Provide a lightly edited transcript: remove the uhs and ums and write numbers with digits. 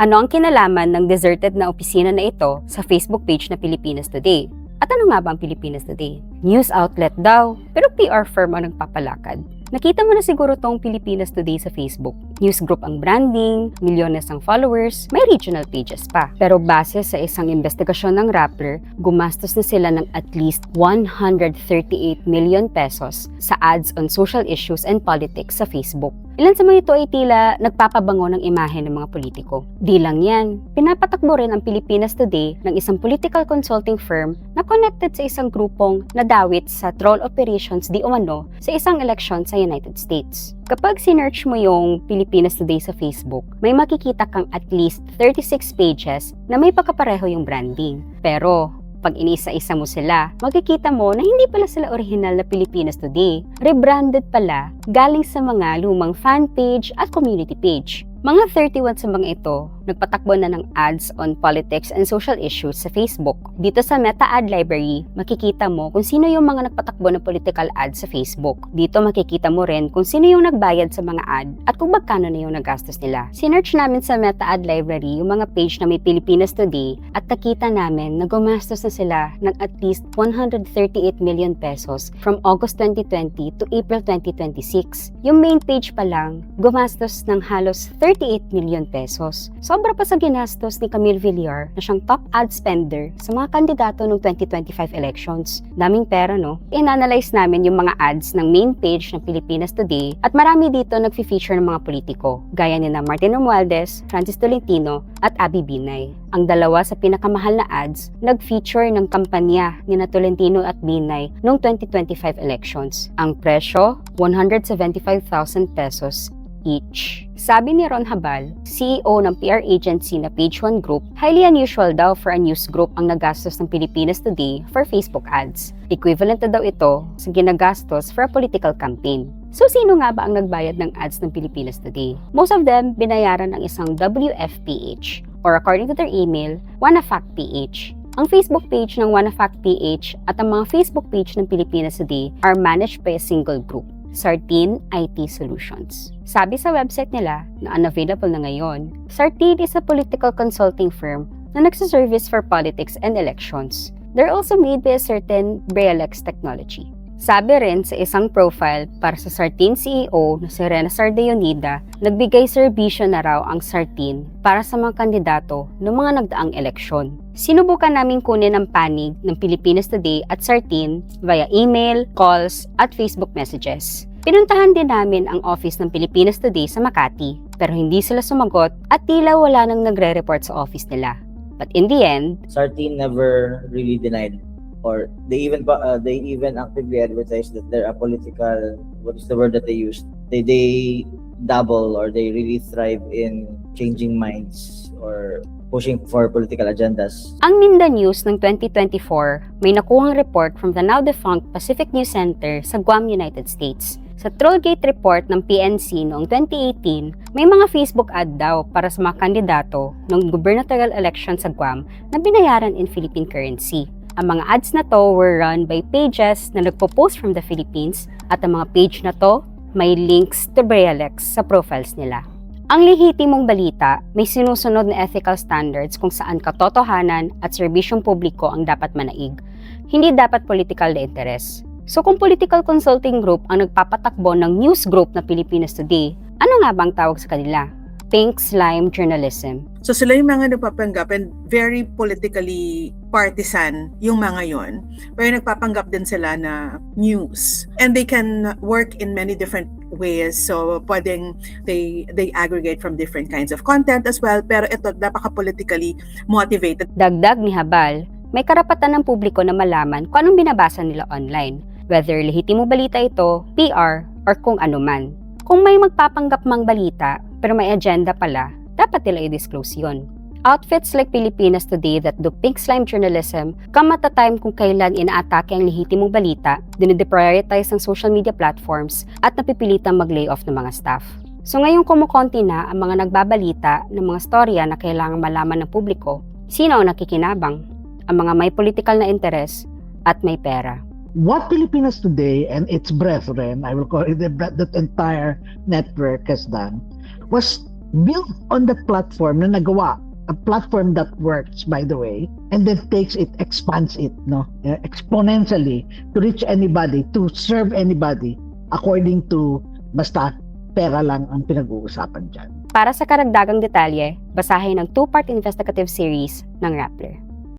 Ano ang kinalaman ng deserted na opisina na ito sa Facebook page na Pilipinas Today? At ano nga ba ang Pilipinas Today? News outlet daw, pero PR firm ang nagpapalakad. Nakita mo na siguro tong Pilipinas Today sa Facebook. News group ang branding, milyones ang followers, may regional pages pa. Pero base sa isang investigasyon ng Rappler, gumastos na sila ng at least 138 million pesos sa ads on social issues and politics sa Facebook. Ilan sa mga ito ay tila nagpapabango ng imahe ng mga politiko. Di lang yan, pinapatakbo rin ang Pilipinas Today ng isang political consulting firm na connected sa isang grupong nadawit sa troll operations di umano sa isang eleksyon sa United States. Kapag sinearch mo yung Pilipinas Today sa Facebook, may makikita kang at least 36 pages na may pagkapareho yung branding. Pero pag inisa-isa mo sila, makikita mo na hindi pala sila original na Pilipinas Today. Rebranded pala galing sa mga lumang fan page at community page. Mga 31 sa mga ito, nagpatakbo na ng ads on politics and social issues sa Facebook. Dito sa Meta Ad Library, makikita mo kung sino yung mga nagpatakbo ng political ads sa Facebook. Dito makikita mo rin kung sino yung nagbayad sa mga ad at kung magkano na yung nagastos nila. Sinearch namin sa Meta Ad Library yung mga page na may Pilipinas Today at nakita namin na gumastos na sila ng at least 138 million pesos from August 2020 to April 2026. Yung main page pa lang, gumastos ng halos 38 million pesos. Sobra pa sa ginastos ni Camille Villar na siyang top ad spender sa mga kandidato ng 2025 elections. Daming pera, no? In-analyze namin yung mga ads ng main page ng Pilipinas Today at marami dito nag-feature ng mga politiko, gaya ni na Martin Romualdez, Francis Tolentino at Abby Binay. Ang dalawa sa pinakamahal na ads, nag-feature ng kampanya ni na Tolentino at Binay noong 2025 elections. Ang presyo, 175,000 pesos each. Sabi ni Ron Habal, CEO ng PR agency na Page One Group, highly unusual daw for a news group ang nagastos ng Pilipinas Today for Facebook ads. Equivalent na daw ito sa ginagastos for a political campaign. So sino nga ba ang nagbayad ng ads ng Pilipinas Today? Most of them binayaran ng isang WFPH or according to their email, WannaFactPH. Ang Facebook page ng WannaFactPH at ang mga Facebook page ng Pilipinas Today are managed by a single group, Sartin IT Solutions. Sabi sa website nila na unavailable na ngayon, Sartin is a political consulting firm na nagsaservice for politics and elections. They're also made by a certain Brealex technology. Sabi rin sa isang profile para sa Sartin CEO na si Rena Sardeonida, nagbigay serbisyo na raw ang Sartin para sa mga kandidato ng mga nagdaang eleksyon. Sinubukan namin kunin ang panig ng Pilipinas Today at Sartin via email, calls at Facebook messages. Pinuntahan din namin ang office ng Pilipinas Today sa Makati, pero hindi sila sumagot at tila wala nang nagre-report sa office nila. But in the end, Sartin never really denied, or they even actively advertised that they're a political, what is the word that they used? They dabble, or they really thrive in changing minds or pushing for political agendas. Ang Minda News ng 2024 may nakuhang report from the now-defunct Pacific News Center sa Guam, United States. Sa Trollgate report ng PNC noong 2018, may mga Facebook ad daw para sa mga kandidato ng gubernatorial election sa Guam na binayaran in Philippine currency. Ang mga ads na to were run by pages na nagpo-post from the Philippines at ang mga page na to may links to Brealex sa profiles nila. Ang lehitimong balita may sinusunod na ethical standards kung saan katotohanan at serbisyong publiko ang dapat manaig, hindi dapat political na interes. So kung political consulting group ang nagpapatakbo ng news group na Pilipinas Today, ano nga bang tawag sa kanila? Pink slime journalism. So sila yung mga nagpapanggap and very politically partisan yung mga yon. Pero nagpapanggap din sila na news. And they can work in many different ways. So pwedeng they aggregate from different kinds of content as well. Pero ito, napaka-politically motivated. Dagdag ni Habal, may karapatan ng publiko na malaman kung anong binabasa nila online. Whether lehitimong balita ito, PR, or kung ano man. Kung may magpapanggap mang balita, pero may agenda pala, dapat nila i-disclose yun. Outfits like Pilipinas Today that do pink slime journalism come at a time kung kailan inaatake ang lehitimong balita, dinideprioritize ng social media platforms, at napipilitang mag-layoff ng mga staff. So ngayong kumukonti na ang mga nagbabalita ng mga storya na kailangang malaman ng publiko, sino ang nakikinabang? Ang mga may political na interes at may pera. What Pilipinas Today and its brethren, I will call it that entire network has done, was build on the platform na nagawa, a platform that works, by the way, and then takes it, expands it, no, exponentially to reach anybody, to serve anybody, according to basta pera lang ang pinag-uusapan dyan. Para sa karagdagang detalye, basahin ang 2-part investigative series ng Rappler.